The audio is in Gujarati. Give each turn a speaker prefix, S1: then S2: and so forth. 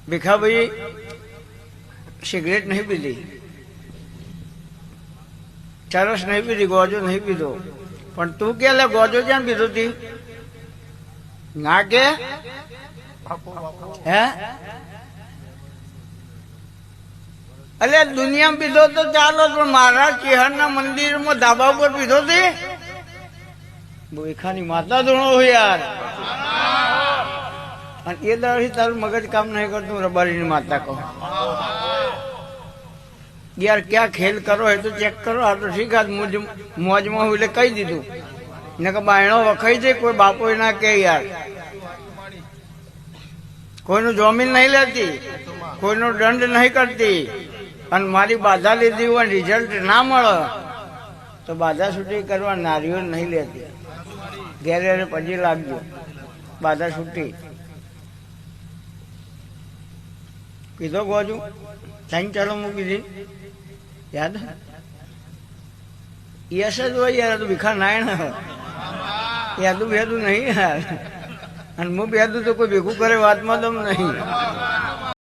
S1: ભીખાભાઈ સિગરેટ નહીં પીધી, ચરસ નહીં પીધી, ગોજો નહીં પીધો, પણ તું કે લે ગોજો ક્યાં પીધો તી? ના કે હે અલે દુનિયામાં પીધો તો ચાલો, પણ મારા ચેહરના મંદિરમાં ધાબા ઉપર પીધો તે? ભીખાની માતા ધોણો હોય યાર. અને એ દાડથી તારું મગજ કામ નહીં કરતું, રબારીની માતા કહો યાર ક્યાં ખેલ કરો એ તો ચેક કરો. આ તો ઠીક, આ મોજમાં હું એટલે કહી દીધું ને કે બાયણો વખાઈ જાય, કોઈ બાપો ના કે યાર. કોઈનું જમીન નહીં લેતી, કોઈનો દંડ નહીં કરતી, અને મારી બાધા લીધી હોય રિઝલ્ટ ના મળે તો બાધા છૂટી કરવા નારીઓ નહીં લેતી. ઘેરે પછી લાગજો બાધા છૂટી. કીધો ગોજુ સાઈન ચાલો મૂકી દી યાદ યશ જ હોય યાર. તો ભીખા નાયણ યાદું ભેદું નહીં યાર. અને હું ભેદું તો કોઈ ભેગું કરે વાતમાં તો નહીં.